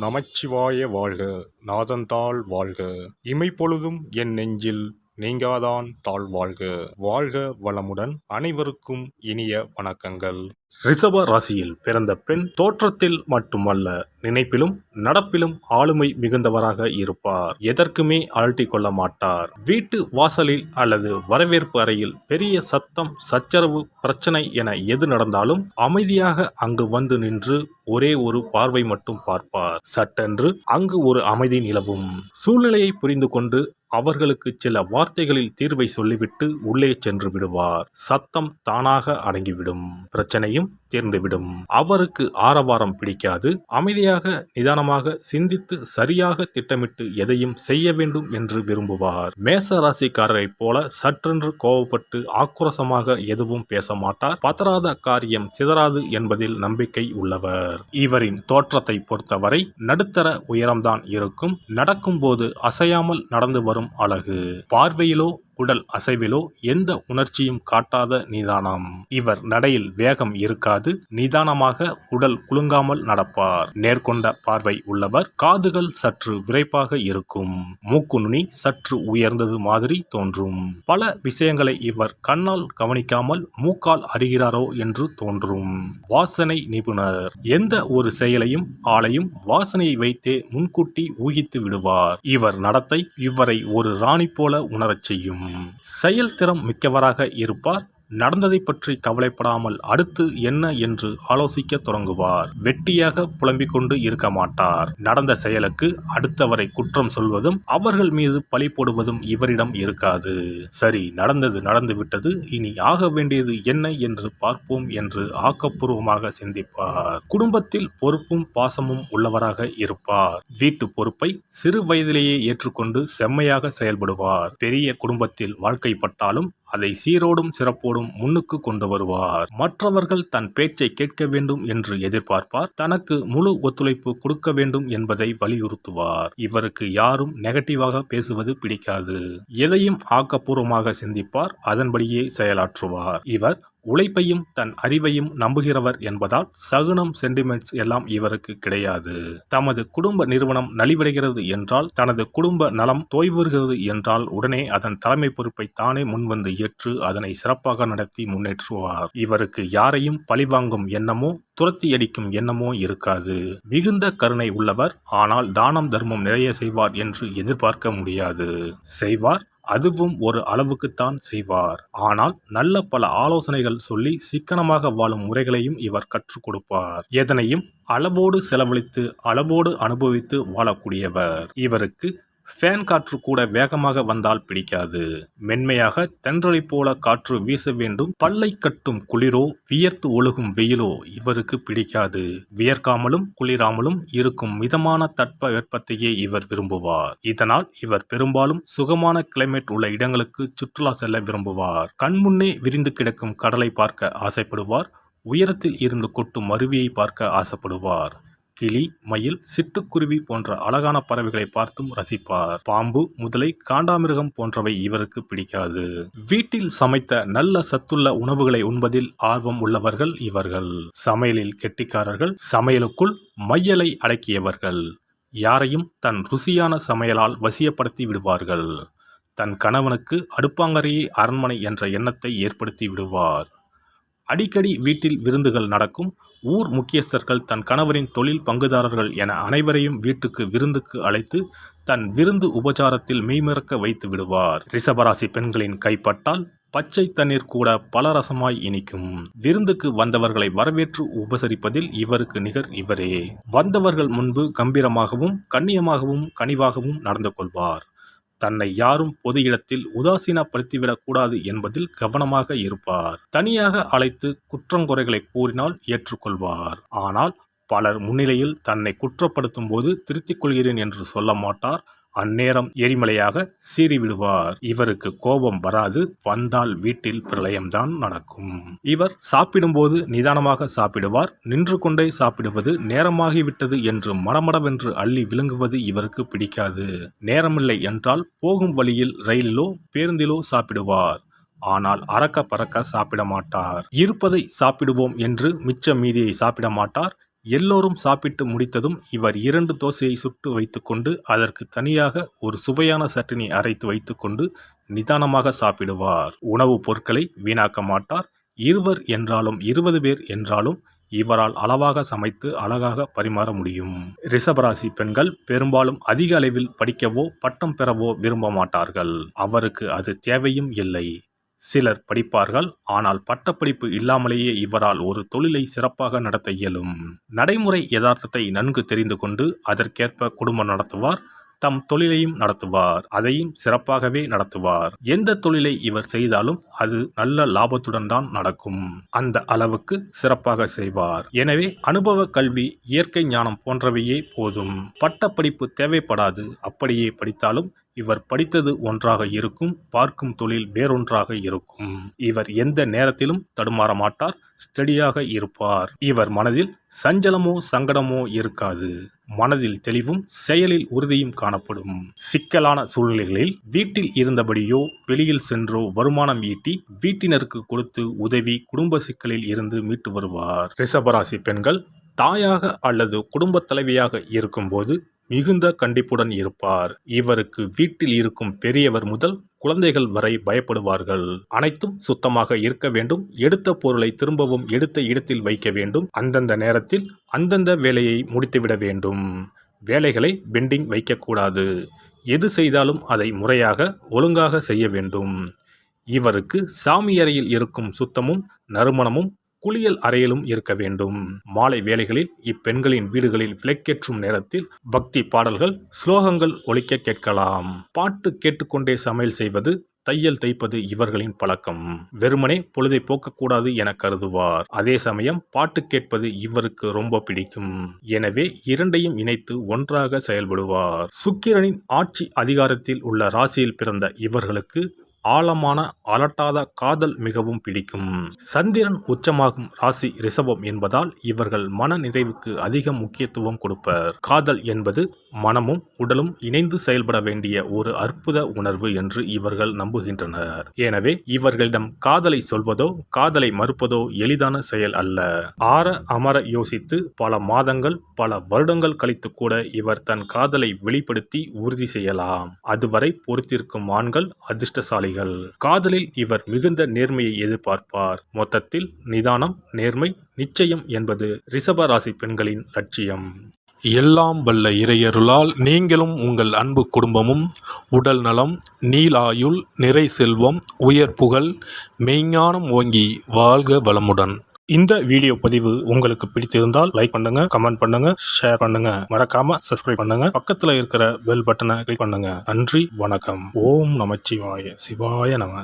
நமச்சிவாய வாழ்க. நாதந்தாள் வாழ்க. இமைப்பொழுதும் என் நெஞ்சில் நீங்காதான் தாழ் வாழ்க. வாழ்க வளமுடன். அனைவருக்கும் இனிய வணக்கங்கள். ரிஷப ராசியில் பிறந்த பெண் தோற்றத்தில் மட்டுமல்ல, நினைப்பிலும் நடப்பிலும் ஆளுமை மிகுந்தவராக இருப்பார். எதற்குமே அழட்டிக் கொள்ள மாட்டார். வீட்டு வாசலில் அல்லது வரவேற்பு அறையில் பெரிய சத்தம், சச்சரவு, பிரச்சனை என எது நடந்தாலும் அமைதியாக அங்கு வந்து நின்று ஒரே ஒரு பார்வை மட்டும் பார்ப்பார். சட்டென்று அங்கு ஒரு அமைதி நிலவும். சூழ்நிலையை புரிந்து கொண்டு அவர்களுக்கு சில வார்த்தைகளில் தீர்வை சொல்லிவிட்டு உள்ளே சென்று விடுவார். சத்தம் தானாக அடங்கிவிடும். பிரச்சனையும் தீர்ந்துவிடும். அவருக்கு ஆரவாரம் பிடிக்காது. அமைதியாக நிதானமாக சிந்தித்து சரியாக திட்டமிட்டு எதையும் செய்ய வேண்டும் என்று விரும்புவார். மேச ராசிக்காரரைப் போல சற்றென்று கோபப்பட்டு ஆக்ரோசமாக எதுவும் பேச மாட்டார். பதறாத காரியம் சிதறாது என்பதில் நம்பிக்கை உள்ளவர். இவரின் தோற்றத்தை பொறுத்தவரை நடுத்தர உயரம்தான் இருக்கும். நடக்கும்போது அசையாமல் நடந்து வரும் அழகு. பார்வையிலோ உடல் அசைவிலோ எந்த உணர்ச்சியும் காட்டாத நிதானம். இவர் நடையில் வேகம் இருக்காது. நிதானமாக உடல் குலுங்காமல் நடப்பார். நேர்கொண்ட பார்வை உள்ளவர். காதுகள் சற்று விரைப்பாக இருக்கும். மூக்கு நுனி சற்று உயர்ந்தது மாதிரி தோன்றும். பல விஷயங்களை இவர் கண்ணால் கவனிக்காமல் மூக்கால் அறிகிறாரோ என்று தோன்றும். வாசனை நிபுணர். எந்த ஒரு செயலையும் ஆளையும் வாசனையை வைத்தே முன்கூட்டி ஊகித்து விடுவார். இவர் நடத்தை இவரை ஒரு ராணி போல உணரச் செய்யும். செயல்திறம் மிக்கவராக இருப்பார். நடந்ததை பற்றி கவலைப்படாமல் அடுத்து என்ன என்று ஆலோசிக்க தொடங்குவார். வெட்டியாக புலம்பிக் கொண்டு இருக்க மாட்டார். நடந்த செயலுக்கு அடுத்தவரை குற்றம் சொல்வதும் அவர்கள் மீது பழி போடுவதும் இவரிடம் இருக்காது. சரி, நடந்தது நடந்துவிட்டது, இனி ஆக வேண்டியது என்ன என்று பார்ப்போம் என்று ஆக்கப்பூர்வமாக சிந்திப்பார். குடும்பத்தில் பொறுப்பும் பாசமும் உள்ளவராக இருப்பார். வீட்டு பொறுப்பை சிறு வயதிலேயே ஏற்றுக்கொண்டு செம்மையாக செயல்படுவார். பெரிய குடும்பத்தில் வாழ்க்கைப்பட்டாலும் அதை சீரோடும் சிறப்போடும் முன்னுக்கு கொண்டு வருவார். மற்றவர்கள் தன் பேச்சை கேட்க வேண்டும் என்று எதிர்பார்ப்பார். தனக்கு முழு ஒத்துழைப்பு கொடுக்க வேண்டும் என்பதை வலியுறுத்துவார். இவருக்கு யாரும் நெகட்டிவாக பேசுவது பிடிக்காது. எதையும் ஆக்கப்பூர்வமாக சிந்திப்பார். அதன்படியே செயலாற்றுவார். இவர் உழைப்பையும் தன் அறிவையும் நம்புகிறவர் என்பதால் சகுனம், சென்டிமெண்ட்ஸ் எல்லாம் இவருக்கு கிடையாது. தமது குடும்ப நிறுவனம் நலிவடைகிறது என்றால், தனது குடும்ப நலம் தோய்வுறுகிறது என்றால் உடனே அதன் தலைமை பொறுப்பை தானே முன்வந்து ஏற்று அதனை சிறப்பாக நடத்தி முன்னேற்றுவார். இவருக்கு யாரையும் பழிவாங்கும் எண்ணமோ துரத்தி அடிக்கும் எண்ணமோ இருக்காது. மிகுந்த கருணை உள்ளவர். ஆனால் தானம் தர்மம் நிறைய செய்வார் என்று எதிர்பார்க்க முடியாது. செய்வார், அதுவும் ஒரு அளவுக்குத்தான் செய்வார். ஆனால் நல்ல பல ஆலோசனைகள் சொல்லி சிக்கனமாக வாழும் முறைகளையும் இவர் கற்றுக் கொடுப்பார். எதனையும் அளவோடு செலவழித்து அளவோடு அனுபவித்து வாழக்கூடியவர். இவருக்கு ஃபேன் காற்று கூட வேகமாக வந்தால் பிடிக்காது. மென்மையாக தென்றலை போல காற்று வீச வேண்டும். பல்லை கட்டும் குளிரோ வியர்த்து ஒழுகும் வெயிலோ இவருக்கு பிடிக்காது. வியர்க்காமலும் குளிராமலும் இருக்கும் மிதமான தட்ப வெப்பத்தையே இவர் விரும்புவார். இதனால் இவர் பெரும்பாலும் சுகமான கிளைமேட் உள்ள இடங்களுக்கு சுற்றுலா செல்ல விரும்புவார். கண்முன்னே விரிந்து கிடக்கும் கடலை பார்க்க ஆசைப்படுவார். உயரத்தில் இருந்து கொட்டும் அருவியை பார்க்க ஆசைப்படுவார். கிளி, மயில், சிட்டுக்குருவி போன்ற அழகான பறவைகளை பார்த்தும் ரசிப்பார். பாம்பு, முதலை, காண்டாமிருகம் போன்றவை இவருக்கு பிடிக்காது. வீட்டில் சமைத்த நல்ல சத்துள்ள உணவுகளை உண்பதில் ஆர்வம் உள்ளவர்கள் இவர்கள். சமையலில் கெட்டிக்காரர்கள். சமையலுக்குள் மையலை அடக்கியவர்கள். யாரையும் தன் ருசியான சமையலால் வசியப்படுத்தி விடுவார்கள். தன் கணவனுக்கு அடுப்பாங்கரையே அரண்மனை என்ற எண்ணத்தை ஏற்படுத்தி விடுவார். அடிக்கடி வீட்டில் விருந்துகள் நடக்கும். ஊர் முக்கியஸ்தர்கள், தன் கணவரின் தொழில் பங்குதாரர்கள் என அனைவரையும் வீட்டுக்கு விருந்துக்கு அழைத்து தன் விருந்து உபச்சாரத்தில் மெய்மறக்க வைத்து விடுவார். ரிஷபராசி பெண்களின் கைப்பட்டால் பச்சை தண்ணீர் கூட பலரசமாய் இனிக்கும். விருந்துக்கு வந்தவர்களை வரவேற்று உபசரிப்பதில் இவருக்கு நிகர் இவரே. வந்தவர்கள் முன்பு கம்பீரமாகவும் கண்ணியமாகவும் கனிவாகவும் நடந்து கொள்வார். தன்னை யாரும் பொது இடத்தில் உதாசீனப்படுத்திவிடக் கூடாது என்பதில் கவனமாக இருப்பார். தனியாக அழைத்து குற்றங்குறைகளை கூறினால் ஏற்றுக்கொள்வார். ஆனால் பலர் முன்னிலையில் தன்னை குற்றப்படுத்தும் போது திருத்திக் கொள்கிறேன் என்று சொல்ல மாட்டார். அந்நேரம் எரிமலையாக சீறிவிடுவார். இவருக்கு கோபம் வராது. வந்தால் வீட்டில் பிரளயம்தான் நடக்கும். இவர் சாப்பிடும்போது நிதானமாக சாப்பிடுவார். நின்று கொண்டே சாப்பிடுவது, நேரமாகிவிட்டது என்று மடமடவென்று அள்ளி விழுங்குவது இவருக்கு பிடிக்காது. நேரமில்லை என்றால் போகும் வழியில் ரயிலிலோ பேருந்திலோ சாப்பிடுவார். ஆனால் அறக்க பறக்க சாப்பிட மாட்டார். இருப்பதை சாப்பிடுவோம் என்று மிச்ச மீதியை சாப்பிட மாட்டார். எல்லோரும் சாப்பிட்டு முடித்ததும் இவர் 2 தோசையை சுட்டு வைத்துக்கொண்டு அதற்கு தனியாக ஒரு சுவையான சட்னி அரைத்து வைத்துக்கொண்டு நிதானமாக சாப்பிடுவார். உணவுப் பொருட்களை வீணாக்க மாட்டார். 20 என்றாலும் 20 பேர் என்றாலும் இவரால் அளவாக சமைத்து அழகாக பரிமாற முடியும். ரிஷபராசி பெண்கள் பெரும்பாலும் அதிக அளவில் படிக்கவோ பட்டம் பெறவோ விரும்ப மாட்டார்கள். அவருக்கு அது தேவையும் இல்லை. சிலர் படிப்பார்கள். ஆனால் பட்டப்படிப்பு இல்லாமலேயே இவரால் ஒரு தொழிலை சிறப்பாக நடத்த இயலும். நடைமுறை யதார்த்தத்தை நன்கு தெரிந்து கொண்டு அதற்கேற்ப குடும்பம் நடத்துவார். தம் தொழிலையும் நடத்துவார். அதையும் சிறப்பாகவே நடத்துவார். எந்த தொழிலை இவர் செய்தாலும் அது நல்ல லாபத்துடன் தான் நடக்கும். அந்த அளவுக்கு சிறப்பாக செய்வார். எனவே அனுபவ கல்வி, இயற்கை ஞானம் போன்றவையே போதும். பட்டப்படிப்பு தேவைப்படாது. அப்படியே படித்தாலும் இவர் படித்தது ஒன்றாக இருக்கும். பார்க்கும் தொழில் வேறொன்றாக இருக்கும். இவர் எந்த நேரத்திலும் தடுமாற மாட்டார். ஸ்டடியாக இருப்பார். இவர் மனதில் சஞ்சலமோ சங்கடமோ இருக்காது. மனதில் தெளிவும் செயலில் உறுதியும் காணப்படும். சிக்கலான சூழ்நிலைகளில் வீட்டில் இருந்தபடியோ வெளியில் சென்றோ வருமானம் ஈட்டி வீட்டினருக்கு கொடுத்து உதவி குடும்ப சிக்கலில் இருந்து மீட்டு வருவார். ரிஷபராசி பெண்கள் தாயாக அல்லது குடும்ப தலைவியாக இருக்கும்போது மிகுந்த கண்டிப்புடன் இருப்பார். இவருக்கு வீட்டில் இருக்கும் பெரியவர் முதல் குழந்தைகள் வரை பயப்படுவார்கள். அனைத்தும் சுத்தமாக இருக்க வேண்டும். எடுத்த பொருளை திரும்பவும் எடுத்த இடத்தில் வைக்க வேண்டும். அந்தந்த நேரத்தில் அந்தந்த வேலையை முடித்துவிட வேண்டும். வேலைகளை பெண்டிங் வைக்கக்கூடாது. எது செய்தாலும் அதை முறையாக ஒழுங்காக செய்ய வேண்டும். இவருக்கு சாமியறையில் இருக்கும் சுத்தமும் நறுமணமும் குளியல் அறையிலும் இருக்க வேண்டும். மாலை வேளைகளில் இப்பெண்களின் வீடுகளில் விளக்கேற்றும் நேரத்தில் பக்தி பாடல்கள், ஸ்லோகங்கள் ஒலிக்க கேட்கலாம். பாட்டு கேட்டுக்கொண்டே சமையல் செய்வது, தையல் தைப்பது இவர்களின் பழக்கம். வெறுமனே பொழுதை போக்கக்கூடாது என கருதுவார். அதே சமயம் பாட்டு கேட்பது இவருக்கு ரொம்ப பிடிக்கும். எனவே இரண்டையும் இணைத்து ஒன்றாக செயல்படுவார். சுக்கிரனின் ஆட்சி அதிகாரத்தில் உள்ள ராசியில் பிறந்த இவர்களுக்கு ஆழமான அலட்டாத காதல் மிகவும் பிடிக்கும். சந்திரன் உச்சமாகும் ராசி ரிஷபம் என்பதால் இவர்கள் மன நிறைவுக்கு அதிக முக்கியத்துவம் கொடுப்பர். காதல் என்பது மனமும் உடலும் இணைந்து செயல்பட வேண்டிய ஒரு அற்புத உணர்வு என்று இவர்கள் நம்புகின்றனர். எனவே இவர்களிடம் காதலை சொல்வதோ காதலை மறுப்பதோ எளிதான செயல் அல்ல. ஆற அமர யோசித்து பல மாதங்கள் பல வருடங்கள் கழித்து கூட இவர் தன் காதலை வெளிப்படுத்தி உறுதி செய்யலாம். அதுவரை பொறுத்திருக்கும் ஆண்கள் அதிர்ஷ்டசாலிகள். காதலில் இவர் மிகுந்த நேர்மையை எதிர்பார்ப்பார். மொத்தத்தில் நிதானம், நேர்மை, நிச்சயம் என்பது ரிஷப ராசி பெண்களின் லட்சியம். எல்லாம் வல்ல இறையருளால் நீங்களும் உங்கள் அன்பு குடும்பமும் உடல் நலம், நீலாயுள், நிறை செல்வம், உயர் புகழ், மெய்ஞானம் ஓங்கி வாழ்க வளமுடன். இந்த வீடியோ பதிவு உங்களுக்கு பிடித்திருந்தால் லைக் பண்ணுங்க, கமெண்ட் பண்ணுங்க, ஷேர் பண்ணுங்க. மறக்காம சப்ஸ்கிரைப் பண்ணுங்க. பக்கத்துல இருக்கிற பெல் பட்டனை கிளிக் பண்ணுங்க. நன்றி, வணக்கம். ஓம் நமச்சிவாய. சிவாய நம.